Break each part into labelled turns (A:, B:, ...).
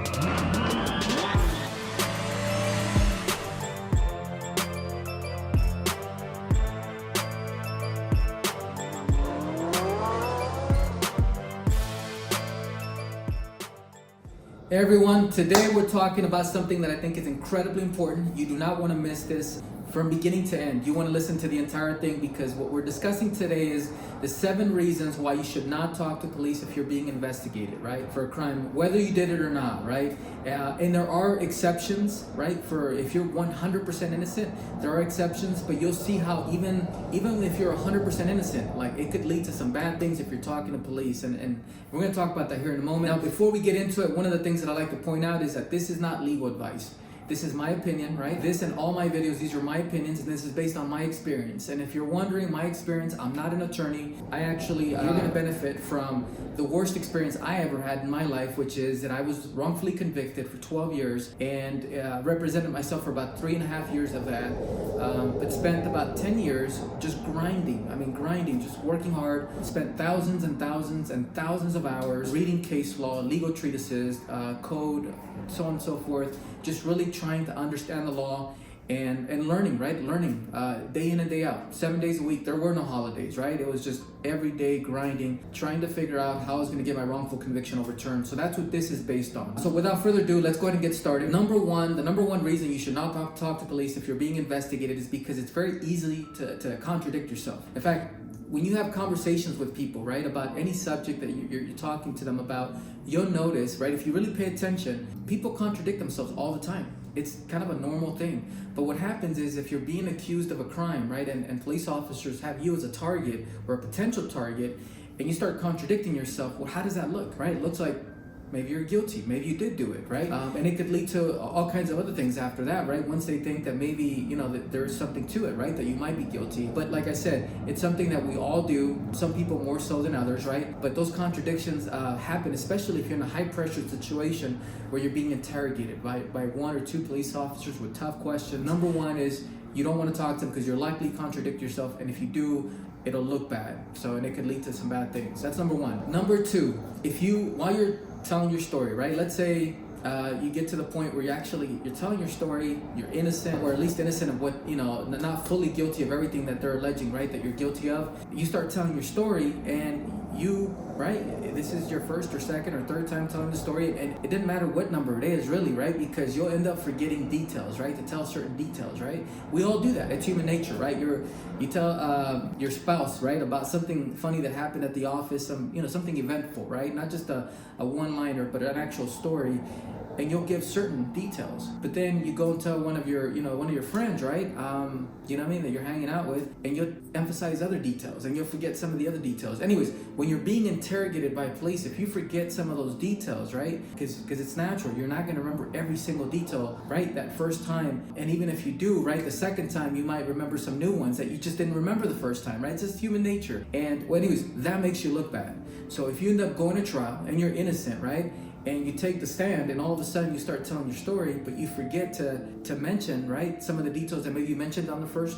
A: Hey everyone, today we're talking about something that I think is incredibly important. You do not want to miss this from beginning to end. You want to listen to the entire thing because what we're discussing today is the 7 reasons why you should not talk to police if you're being investigated, right? For a crime, whether you did it or not, right? And there are exceptions, right? For if you're 100% innocent, there are exceptions, but you'll see how even if you're 100% innocent, like it could lead to some bad things if you're talking to police. And we're going to talk about that here in a moment. Now, before we get into it, one of the things that I like to point out is that this is not legal advice. This is my opinion, right? This and all my videos, these are my opinions, and this is based on my experience. And if you're wondering my experience, I'm not an attorney. I actually, you're gonna benefit from the worst experience I ever had in my life, which is that I was wrongfully convicted for 12 years and represented myself for about 3.5 years of that, but spent about 10 years just grinding, just working hard, spent thousands and thousands and thousands of hours reading case law, legal treatises, code, so on and so forth, just really trying to understand the law and learning, right? Learning day in and day out, 7 days a week. There were no holidays, right? It was just every day grinding, trying to figure out how I was going to get my wrongful conviction overturned. So that's what this is based on. So without further ado, let's go ahead and get started. The number one reason you should not talk to police if you're being investigated is because it's very easy to contradict yourself. In fact, when you have conversations with people, right, about any subject that you're talking to them about, you'll notice, right, if you really pay attention, people contradict themselves all the time. It's kind of a normal thing. But what happens is if you're being accused of a crime, right, and police officers have you as a target or a potential target, and you start contradicting yourself, well, how does that look, right? It looks like maybe you're guilty, maybe you did do it, right? And it could lead to all kinds of other things after that, right? Once they think that maybe, you know, that there is something to it, right? That you might be guilty. But like I said, it's something that we all do, some people more so than others, right? But those contradictions happen, especially if you're in a high pressure situation where you're being interrogated by 1 or 2 police officers with tough questions. Number one is you don't want to talk to them because you're likely to contradict yourself. And if you do, it'll look bad. So, and it could lead to some bad things. That's number one. Number two, while you're telling your story, right? Let's say you get to the point where you're telling your story, you're innocent, or at least innocent of what, you know, not fully guilty of everything that they're alleging, right? That you're guilty of. You start telling your story and this is your first or second or third time telling the story, and it didn't matter what number it is really, right? Because you'll end up forgetting details, right? To tell certain details, right? We all do that. It's human nature, right? You tell your spouse, right, about something funny that happened at the office, something eventful, right? Not just a one-liner, but an actual story. And you'll give certain details, but then you go and tell one of your friends, right? That you're hanging out with, and you'll emphasize other details, and you'll forget some of the other details. Anyways, when you're being interrogated by police, if you forget some of those details, right? Because it's natural, you're not going to remember every single detail, right? That first time, and even if you do, right, the second time you might remember some new ones that you just didn't remember the first time, right? It's just human nature. And well, anyways, that makes you look bad. So if you end up going to trial and you're innocent, right? And you take the stand and all of a sudden you start telling your story, but you forget to mention, right, some of the details that maybe you mentioned on the first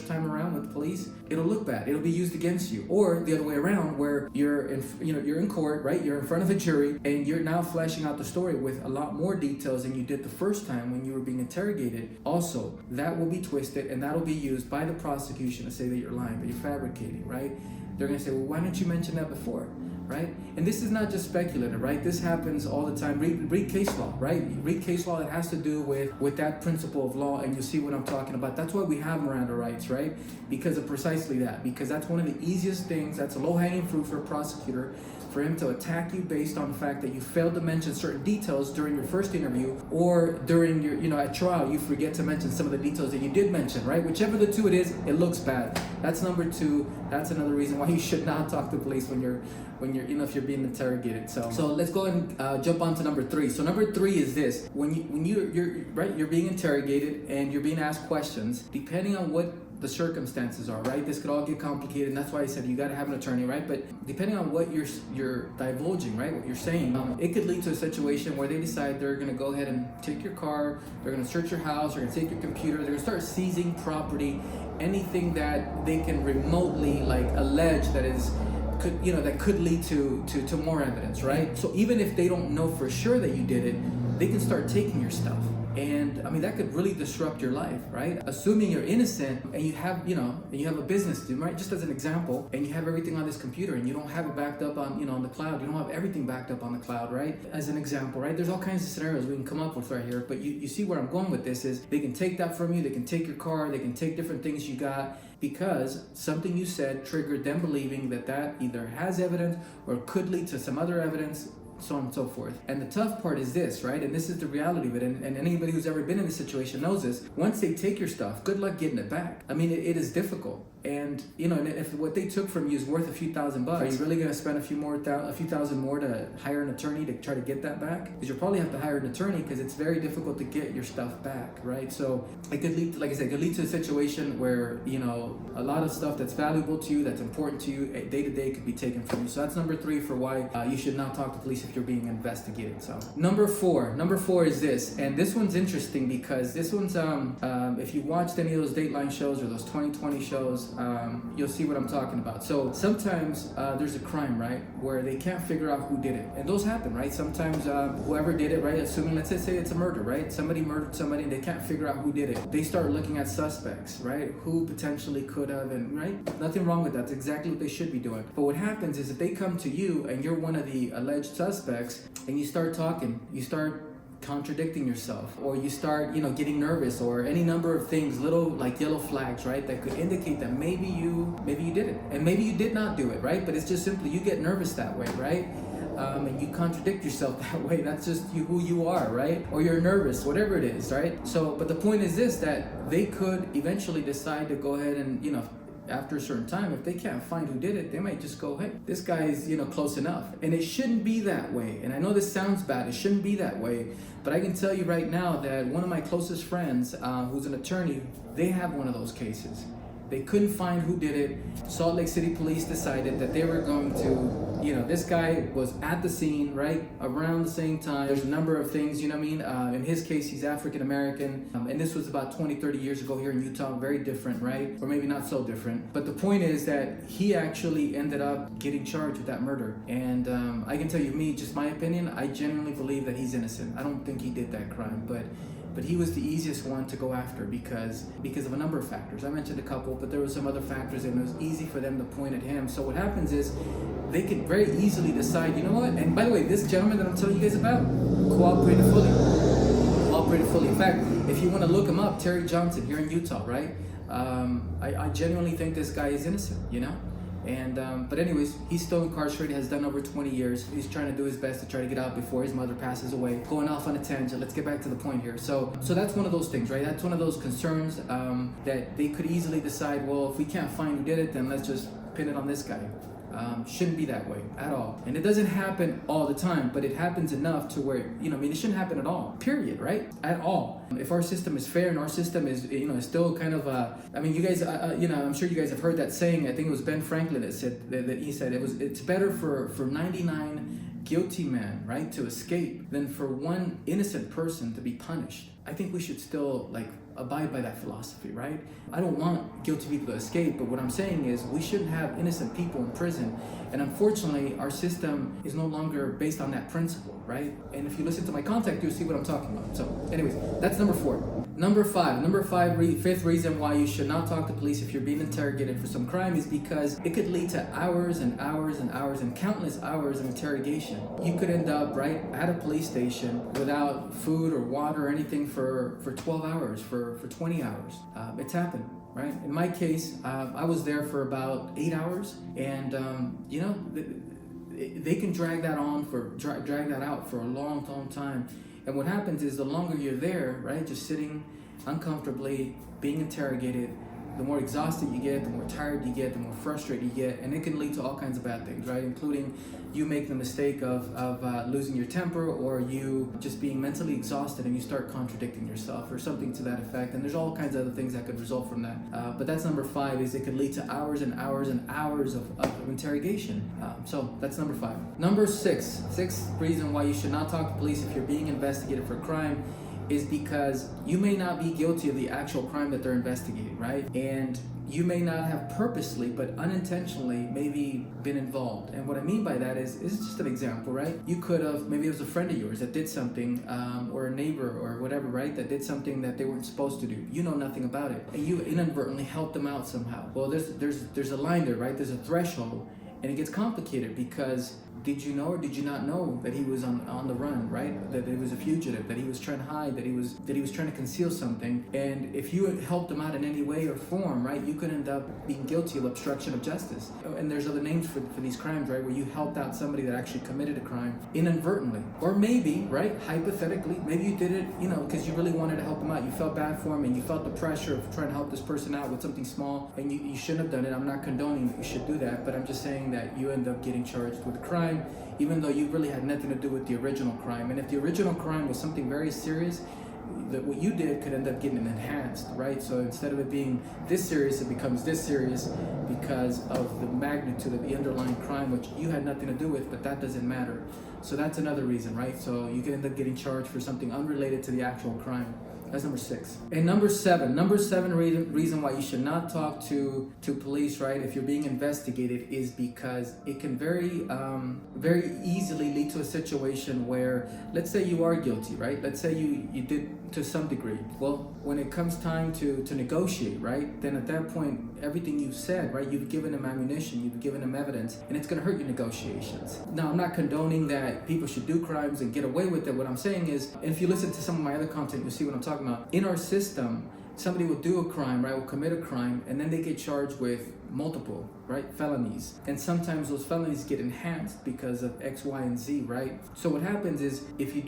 A: time around with the police, it'll look bad. It'll be used against you. Or the other way around, where you're in court, right? You're in front of a jury and you're now fleshing out the story with a lot more details than you did the first time when you were being interrogated. Also, that will be twisted and that'll be used by the prosecution to say that you're lying, that you're fabricating, right? They're gonna say, well, why didn't you mention that before? Right? And this is not just speculative, right? This happens all the time. Read case law, right? Read case law that has to do with that principle of law, and you'll see what I'm talking about. That's why we have Miranda rights, right? Because of precisely that. Because that's one of the easiest things, that's a low-hanging fruit for a prosecutor, for him to attack you based on the fact that you failed to mention certain details during your first interview, or during your, at trial, you forget to mention some of the details that you did mention, right? Whichever the two it is, it looks bad. That's number two. That's another reason why you should not talk to police when you're if you're being interrogated. So let's go ahead and jump on to number 3. So number 3 is this: when you're being interrogated and you're being asked questions, depending on what the circumstances are, right? This could all get complicated, and that's why I said you got to have an attorney, right? But depending on what you're divulging, right, what you're saying, it could lead to a situation where they decide they're going to go ahead and take your car, they're going to search your house, they're going to take your computer, they're going to start seizing property, anything that they can remotely allege that is that could lead to more evidence, right? So even if they don't know for sure that you did it, they can start taking your stuff. And I mean, that could really disrupt your life, right? Assuming you're innocent and you have, and you have a business to do, right? Just as an example, and you have everything on this computer and you don't have it backed up on, on the cloud. You don't have everything backed up on the cloud, right? As an example, right? There's all kinds of scenarios we can come up with right here, but you see where I'm going with this is they can take that from you. They can take your car. They can take different things you got because something you said triggered them believing that either has evidence or could lead to some other evidence, so on and so forth. And the tough part is this, right? And this is the reality of it. And anybody who's ever been in this situation knows this. Once they take your stuff, good luck getting it back. I mean, it is difficult. And and if what they took from you is worth a few $1,000, are you really going to spend a few thousand more to hire an attorney to try to get that back? Because you'll probably have to hire an attorney because it's very difficult to get your stuff back, right? So it could lead to, like I said, it could lead to a situation where a lot of stuff that's valuable to you, that's important to you, day to day, could be taken from you. So that's number 3 for why you should not talk to police if you're being investigated. So number four is this, and this one's interesting because this one's if you watched any of those Dateline shows or those 2020 shows, you'll see what I'm talking about. So sometimes there's a crime, right, where they can't figure out who did it, and those happen, right? Sometimes whoever did it, right, assuming, let's say it's a murder, right? Somebody murdered somebody and they can't figure out who did it. They start looking at suspects, right? Who potentially could have, and right, nothing wrong with that. That's exactly what they should be doing. But what happens is if they come to you and you're one of the alleged suspects and you start talking, you start contradicting yourself, or you start getting nervous, or any number of things, little like yellow flags, right, that could indicate that maybe you did it and maybe you did not do it, right? But it's just simply you get nervous that way, right? And you contradict yourself that way. That's just who you are, right? Or you're nervous, whatever it is, right? So but the point is this, that they could eventually decide to go ahead and after a certain time, if they can't find who did it, they might just go, hey, this guy is close enough. And it shouldn't be that way. And I know this sounds bad, it shouldn't be that way, but I can tell you right now that one of my closest friends, who's an attorney, they have one of those cases. They couldn't find who did it. Salt Lake City police decided that they were going to, this guy was at the scene, right, around the same time. There's a number of things, in his case, he's African American, and this was about 20, 30 years ago here in Utah, very different, right? Or maybe not so different. But the point is that he actually ended up getting charged with that murder. And I can tell you, just my opinion, I genuinely believe that he's innocent. I don't think he did that crime, but he was the easiest one to go after because of a number of factors. I mentioned a couple, but there were some other factors, and it was easy for them to point at him. So what happens is they can very easily decide, you know what? And by the way, this gentleman that I'm telling you guys about cooperated fully. In fact, if you want to look him up, Terry Johnson here in Utah, right? I genuinely think this guy is innocent, And but anyways, he's still incarcerated, has done over 20 years. He's trying to do his best to try to get out before his mother passes away. Going off on a tangent, let's get back to the point here. So that's one of those things, right? That's one of those concerns that they could easily decide, well, if we can't find who did it, then let's just pin it on this guy. Shouldn't be that way at all. And it doesn't happen all the time, but it happens enough to where, it shouldn't happen at all, period, right? At all. If our system is fair and our system is, is still kind of, you guys, I'm sure you guys have heard that saying. I think it was Ben Franklin that said, that he said it's better for 99 guilty men, right, to escape than for one innocent person to be punished. I think we should still, abide by that philosophy, right? I don't want guilty people to escape, but what I'm saying is we shouldn't have innocent people in prison. And unfortunately, our system is no longer based on that principle, right? And if you listen to my contact, you'll see what I'm talking about. So anyways, that's number 4. Number five, fifth reason why you should not talk to police if you're being interrogated for some crime is because it could lead to hours and hours and hours and countless hours of interrogation. You could end up right at a police station without food or water or anything for 12 hours, for 20 hours. It's happened, right? In my case, I was there for about 8 hours, and they can drag that out for a long time. And what happens is the longer you're there, right, just sitting uncomfortably, being interrogated, the more exhausted you get, the more tired you get, the more frustrated you get, and it can lead to all kinds of bad things, right? Including you make the mistake of losing your temper, or you just being mentally exhausted and you start contradicting yourself or something to that effect. And there's all kinds of other things that could result from that. But that's number 5, is it could lead to hours and hours and hours of interrogation. So that's number 5. Number 6, sixth reason why you should not talk to police if you're being investigated for crime is because you may not be guilty of the actual crime that they're investigating, right? And you may not have purposely, but unintentionally, maybe been involved. And what I mean by that is just an example, right? You could have, maybe it was a friend of yours that did something, or a neighbor or whatever, right? That did something that they weren't supposed to do. You know nothing about it, and you inadvertently helped them out somehow. Well, there's a line there, right? There's a threshold, and it gets complicated because did you know or did you not know that he was on the run, right? That he was a fugitive, that he was trying to hide, that he was trying to conceal something. And if you helped him out in any way or form, right, you could end up being guilty of obstruction of justice. And there's other names for these crimes, right, where you helped out somebody that actually committed a crime inadvertently. Or maybe, right, hypothetically, maybe you did it, because you really wanted to help him out. You felt bad for him and you felt the pressure of trying to help this person out with something small, and you shouldn't have done it. I'm not condoning that you should do that, but I'm just saying that you end up getting charged with a crime even though you really had nothing to do with the original crime. And if the original crime was something very serious, that what you did could end up getting enhanced, right? So instead of it being this serious, it becomes this serious because of the magnitude of the underlying crime, which you had nothing to do with, but that doesn't matter. So that's another reason, right? So you can end up getting charged for something unrelated to the actual crime. That's number 6. And number seven reason why you should not talk to police, right, if you're being investigated, is because it can very easily lead to a situation where, let's say you are guilty, right? Let's say you did to some degree. Well, when it comes time to negotiate, right, then at that point, everything you've said, right, you've given them ammunition, you've given them evidence, and it's going to hurt your negotiations. Now, I'm not condoning that people should do crimes and get away with it. What I'm saying is, if you listen to some of my other content, you'll see what I'm talking about. In our system, somebody will do a crime, right, will commit a crime, and then they get charged with multiple, right, felonies. And sometimes those felonies get enhanced because of X, Y, and Z, right? So what happens is, if you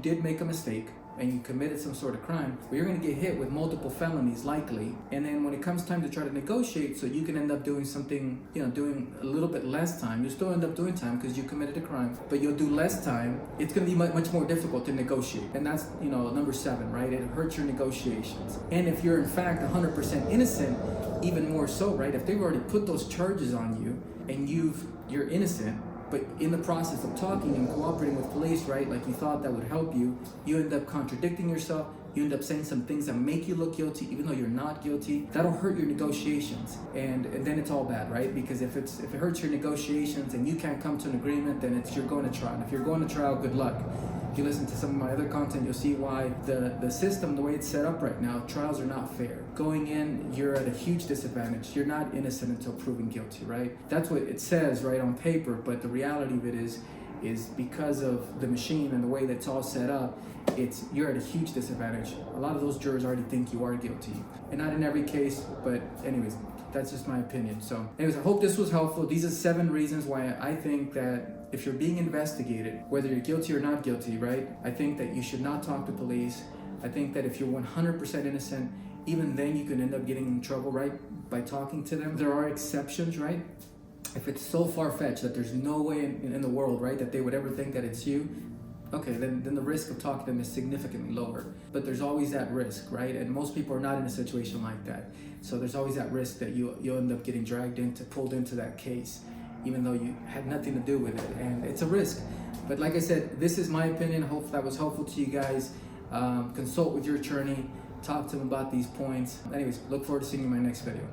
A: did make a mistake, and you committed some sort of crime, well, you're going to get hit with multiple felonies likely. And then when it comes time to try to negotiate, so you can end up doing something, doing a little bit less time. You'll still end up doing time because you committed a crime, but you'll do less time. It's going to be much more difficult to negotiate. And that's, number 7, right? It hurts your negotiations. And if you're in fact 100% innocent, even more so, right? If they've already put those charges on you and you're innocent, but in the process of talking and cooperating with police, right, like you thought that would help you, you end up contradicting yourself. You end up saying some things that make you look guilty, even though you're not guilty. That'll hurt your negotiations, and then it's all bad, right? Because if it hurts your negotiations and you can't come to an agreement, then you're going to trial. And if you're going to trial, good luck. If you listen to some of my other content, you'll see why the system, the way it's set up right now, trials are not fair. Going in, you're at a huge disadvantage. You're not innocent until proven guilty, right? That's what it says, right, on paper, but the reality of it is because of the machine and the way that's all set up, you're at a huge disadvantage. A lot of those jurors already think you are guilty. And not in every case, but anyways, that's just my opinion. So anyways, I hope this was helpful. These are 7 reasons why I think that if you're being investigated, whether you're guilty or not guilty, right, I think that you should not talk to police. I think that if you're 100% innocent, even then you can end up getting in trouble, right, by talking to them. There are exceptions, right? If it's so far-fetched that there's no way in the world, right, that they would ever think that it's you, okay, then the risk of talking to them is significantly lower. But there's always that risk, right? And most people are not in a situation like that. So there's always that risk that you'll end up getting pulled into that case, even though you had nothing to do with it. And it's a risk. But like I said, this is my opinion. Hope that was helpful to you guys. Consult with your attorney. Talk to them about these points. Anyways, look forward to seeing you in my next video.